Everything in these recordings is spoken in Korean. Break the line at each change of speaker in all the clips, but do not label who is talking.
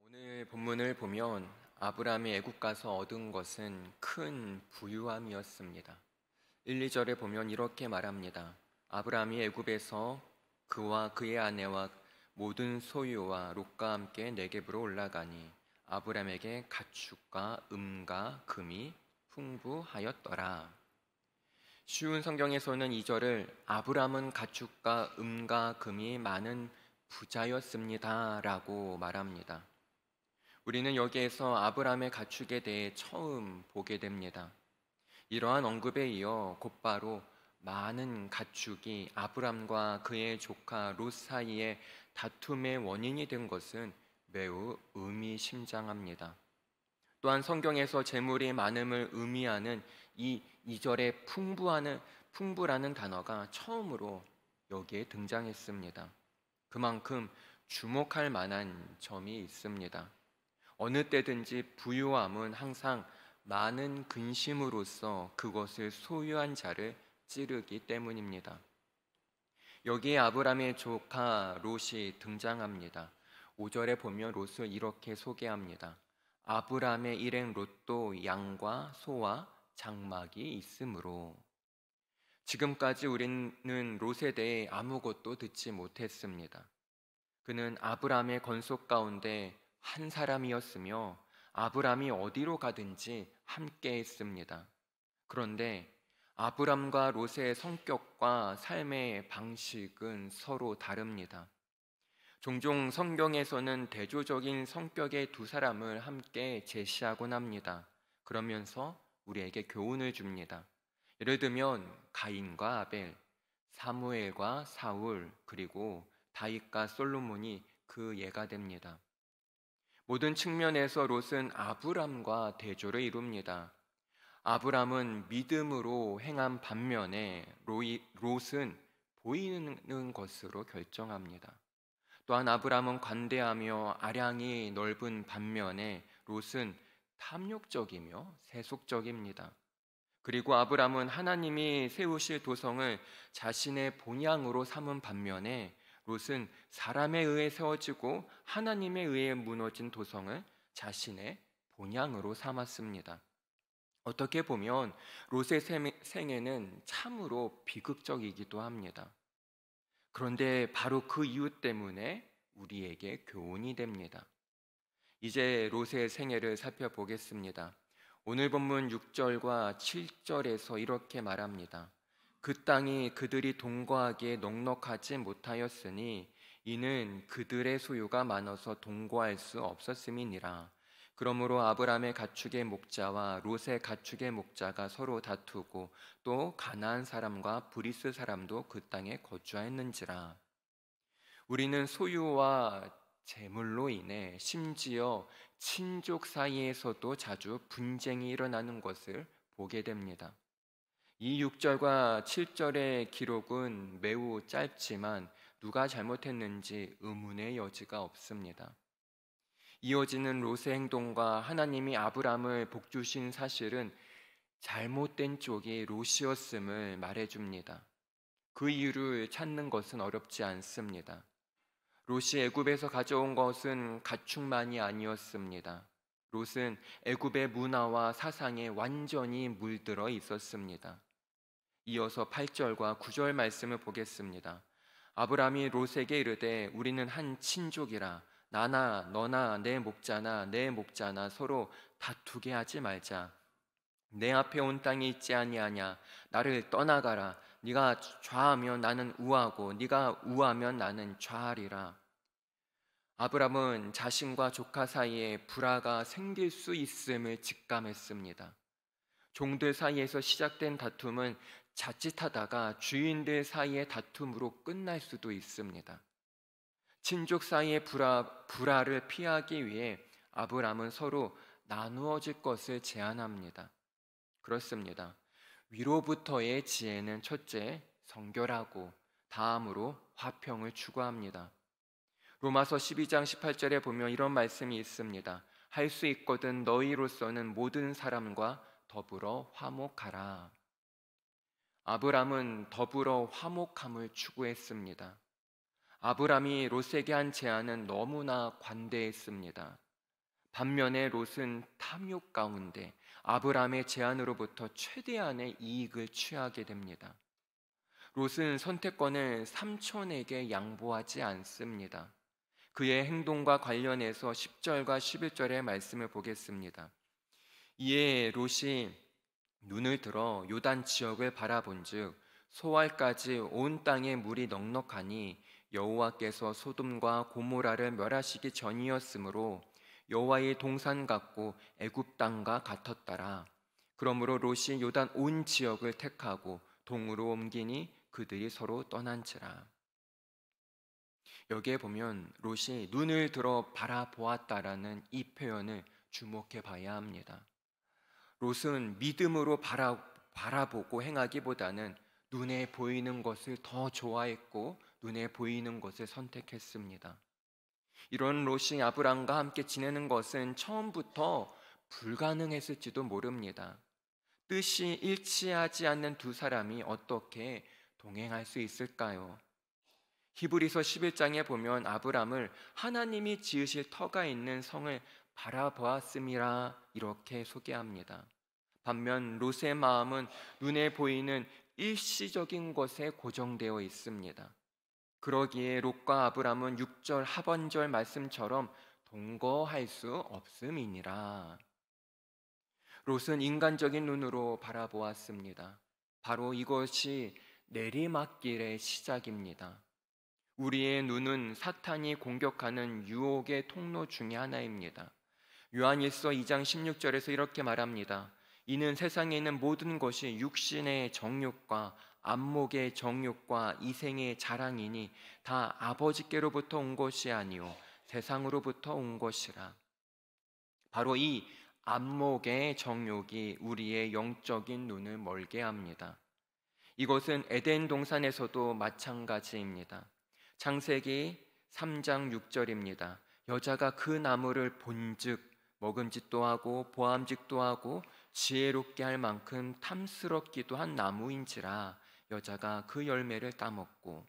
오늘 본문을 보면 아브라함이 애굽 가서 얻은 것은 큰 부유함이었습니다. 1, 2절에 보면 이렇게 말합니다. 아브라함이 애굽에서 그와 그의 아내와 모든 소유와 롯과 함께 네겝으로 올라가니 아브라함에게 가축과 음과 금이 풍부하였더라. 쉬운 성경에서는 이 절을 아브라함은 가축과 음과 금이 많은 부자였습니다 라고 말합니다. 우리는 여기에서 아브라함의 가축에 대해 처음 보게 됩니다. 이러한 언급에 이어 곧바로 많은 가축이 아브람과 그의 조카 롯 사이의 다툼의 원인이 된 것은 매우 의미심장합니다. 또한 성경에서 재물이 많음을 의미하는 이 2절의 풍부라는 단어가 처음으로 여기에 등장했습니다. 그만큼 주목할 만한 점이 있습니다. 어느 때든지 부유함은 항상 많은 근심으로써 그것을 소유한 자를 찌르기 때문입니다. 여기에 아브람의 조카 롯이 등장합니다. 5절에 보면 롯을 이렇게 소개합니다. 아브람의 일행 롯도 양과 소와 장막이 있으므로. 지금까지 우리는 롯에 대해 아무것도 듣지 못했습니다. 그는 아브람의 건속 가운데 한 사람이었으며 아브람이 어디로 가든지 함께 했습니다. 그런데 아브람과 롯의 성격과 삶의 방식은 서로 다릅니다. 종종 성경에서는 대조적인 성격의 두 사람을 함께 제시하곤 합니다. 그러면서 우리에게 교훈을 줍니다. 예를 들면 가인과 아벨, 사무엘과 사울, 그리고 다윗과 솔로몬이 그 예가 됩니다. 모든 측면에서 롯은 아브람과 대조를 이룹니다. 아브람은 믿음으로 행한 반면에 롯은 보이는 것으로 결정합니다. 또한 아브람은 관대하며 아량이 넓은 반면에 롯은 탐욕적이며 세속적입니다. 그리고 아브람은 하나님이 세우실 도성을 자신의 본향으로 삼은 반면에 롯은 사람에 의해 세워지고 하나님에 의해 무너진 도성을 자신의 본향으로 삼았습니다. 어떻게 보면 롯의 생애는 참으로 비극적이기도 합니다. 그런데 바로 그 이유 때문에 우리에게 교훈이 됩니다. 이제 롯의 생애를 살펴보겠습니다. 오늘 본문 6절과 7절에서 이렇게 말합니다. 그 땅이 그들이 동거하기에 넉넉하지 못하였으니 이는 그들의 소유가 많아서 동거할 수 없었음이니라. 그러므로 아브람의 가축의 목자와 롯의 가축의 목자가 서로 다투고 또 가나안 사람과 브리스 사람도 그 땅에 거주하였는지라. 우리는 소유와 재물로 인해 심지어 친족 사이에서도 자주 분쟁이 일어나는 것을 보게 됩니다. 이 6절과 7절의 기록은 매우 짧지만 누가 잘못했는지 의문의 여지가 없습니다. 이어지는 롯의 행동과 하나님이 아브람을 복주신 사실은 잘못된 쪽이 롯이었음을 말해줍니다. 그 이유를 찾는 것은 어렵지 않습니다. 롯이 애굽에서 가져온 것은 가축만이 아니었습니다. 롯은 애굽의 문화와 사상에 완전히 물들어 있었습니다. 이어서 8절과 9절 말씀을 보겠습니다. 아브람이 롯에게 이르되 우리는 한 친족이라 나나 너나 내 목자나 내 목자나 서로 다투게 하지 말자. 내 앞에 온 땅이 있지 아니하냐. 나를 떠나가라. 네가 좌하면 나는 우하고 네가 우하면 나는 좌하리라. 아브람은 자신과 조카 사이에 불화가 생길 수 있음을 직감했습니다. 종들 사이에서 시작된 다툼은 자칫하다가 주인들 사이의 다툼으로 끝날 수도 있습니다. 친족 사이의 불화를 피하기 위해 아브람은 서로 나누어질 것을 제안합니다. 그렇습니다. 위로부터의 지혜는 첫째, 성결하고 다음으로 화평을 추구합니다. 로마서 12장 18절에 보면 이런 말씀이 있습니다. 할 수 있거든 너희로서는 모든 사람과 더불어 화목하라. 아브람은 더불어 화목함을 추구했습니다. 아브람이 롯에게 한 제안은 너무나 관대했습니다. 반면에 롯은 탐욕 가운데 아브람의 제안으로부터 최대한의 이익을 취하게 됩니다. 롯은 선택권을 삼촌에게 양보하지 않습니다. 그의 행동과 관련해서 10절과 11절의 말씀을 보겠습니다. 이에 롯이 눈을 들어 요단 지역을 바라본즉 소알까지 온 땅에 물이 넉넉하니 여호와께서 소돔과 고모라를 멸하시기 전이었으므로 여호와의 동산 같고 애굽 땅과 같았더라. 그러므로 롯이 요단 온 지역을 택하고 동으로 옮기니 그들이 서로 떠난지라. 여기에 보면 롯이 눈을 들어 바라보았다라는 이 표현을 주목해 봐야 합니다. 롯은 믿음으로 바라보고 행하기보다는 눈에 보이는 것을 더 좋아했고 눈에 보이는 것을 선택했습니다. 이런 롯이 아브람과 함께 지내는 것은 처음부터 불가능했을지도 모릅니다. 뜻이 일치하지 않는 두 사람이 어떻게 동행할 수 있을까요? 히브리서 11장에 보면 아브람을 하나님이 지으실 터가 있는 성을 바라보았음이라 이렇게 소개합니다. 반면 롯의 마음은 눈에 보이는 일시적인 것에 고정되어 있습니다. 그러기에 롯과 아브람은 6절 하반절 말씀처럼 동거할 수 없음이니라. 롯은 인간적인 눈으로 바라보았습니다. 바로 이것이 내리막길의 시작입니다. 우리의 눈은 사탄이 공격하는 유혹의 통로 중에 하나입니다. 요한일서 2장 16절에서 이렇게 말합니다. 이는 세상에 있는 모든 것이 육신의 정욕과 안목의 정욕과 이생의 자랑이니 다 아버지께로부터 온 것이 아니요 세상으로부터 온 것이라. 바로 이 안목의 정욕이 우리의 영적인 눈을 멀게 합니다. 이것은 에덴 동산에서도 마찬가지입니다. 창세기 3장 6절입니다. 여자가 그 나무를 본즉 먹음직도 하고 보암직도 하고 지혜롭게 할 만큼 탐스럽기도 한 나무인지라 여자가 그 열매를 따먹고,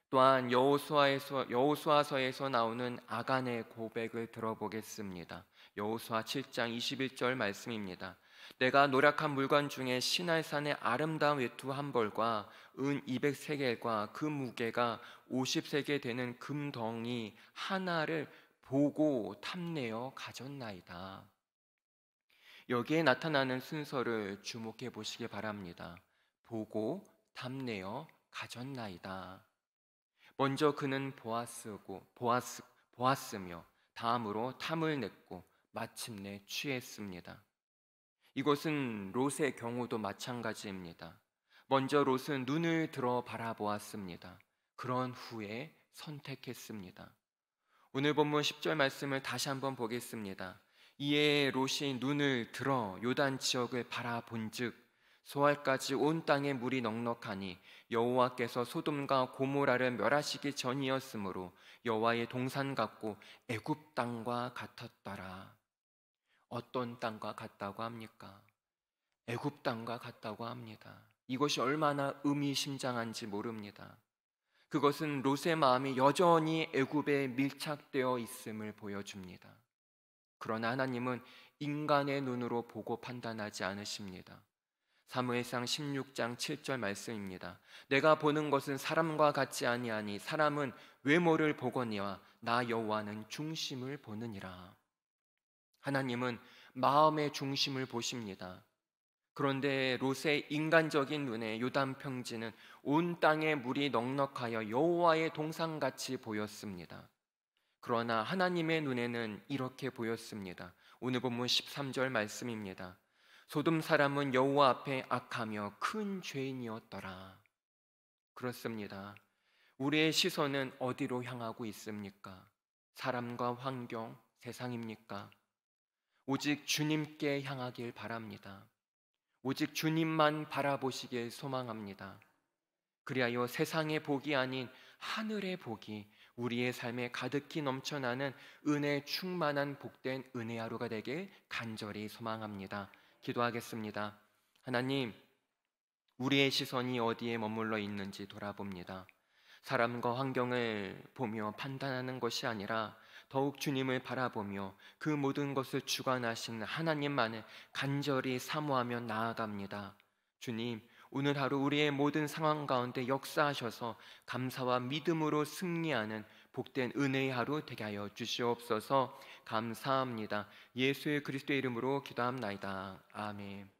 또한 여호수아서에서 나오는 아간의 고백을 들어보겠습니다. 여호수아 7장 21절 말씀입니다. 내가 노력한 물건 중에 시날산의 아름다운 외투 한 벌과 은 200세겔과 그 무게가 50세겔 되는 금덩이 하나를 보고 탐내어 가졌나이다. 여기에 나타나는 순서를 주목해 보시기 바랍니다. 보고 탐내어 가졌나이다. 먼저 그는 보았으며 다음으로 탐을 냈고 마침내 취했습니다. 이것은 롯의 경우도 마찬가지입니다. 먼저 롯은 눈을 들어 바라보았습니다. 그런 후에 선택했습니다. 오늘 본문 10절 말씀을 다시 한번 보겠습니다. 이에 롯이 눈을 들어 요단 지역을 바라본즉 소알까지 온 땅에 물이 넉넉하니 여호와께서 소돔과 고모라를 멸하시기 전이었으므로 여호와의 동산 같고 애굽 땅과 같았더라. 어떤 땅과 같다고 합니까? 애굽 땅과 같다고 합니다. 이것이 얼마나 의미심장한지 모릅니다. 그것은 롯의 마음이 여전히 애굽에 밀착되어 있음을 보여줍니다. 그러나 하나님은 인간의 눈으로 보고 판단하지 않으십니다. 사무엘상 16장 7절 말씀입니다. 내가 보는 것은 사람과 같지 아니하니 사람은 외모를 보거니와 나 여호와는 중심을 보느니라. 하나님은 마음의 중심을 보십니다. 그런데 롯의 인간적인 눈에 요단 평지는 온 땅에 물이 넉넉하여 여호와의 동산같이 보였습니다. 그러나 하나님의 눈에는 이렇게 보였습니다. 오늘 본문 13절 말씀입니다. 소돔 사람은 여호와 앞에 악하며 큰 죄인이었더라. 그렇습니다. 우리의 시선은 어디로 향하고 있습니까? 사람과 환경, 세상입니까? 오직 주님께 향하길 바랍니다. 오직 주님만 바라보시길 소망합니다. 그리하여 세상의 복이 아닌 하늘의 복이 우리의 삶에 가득히 넘쳐나는 은혜 충만한 복된 은혜 하루가 되길 간절히 소망합니다. 기도하겠습니다. 하나님, 우리의 시선이 어디에 머물러 있는지 돌아봅니다. 사람과 환경을 보며 판단하는 것이 아니라 더욱 주님을 바라보며 그 모든 것을 주관하시는 하나님만을 간절히 사모하며 나아갑니다. 주님, 오늘 하루 우리의 모든 상황 가운데 역사하셔서 감사와 믿음으로 승리하는 복된 은혜의 하루 되게 하여 주시옵소서. 감사합니다. 예수의 그리스도의 이름으로 기도합나이다. 아멘.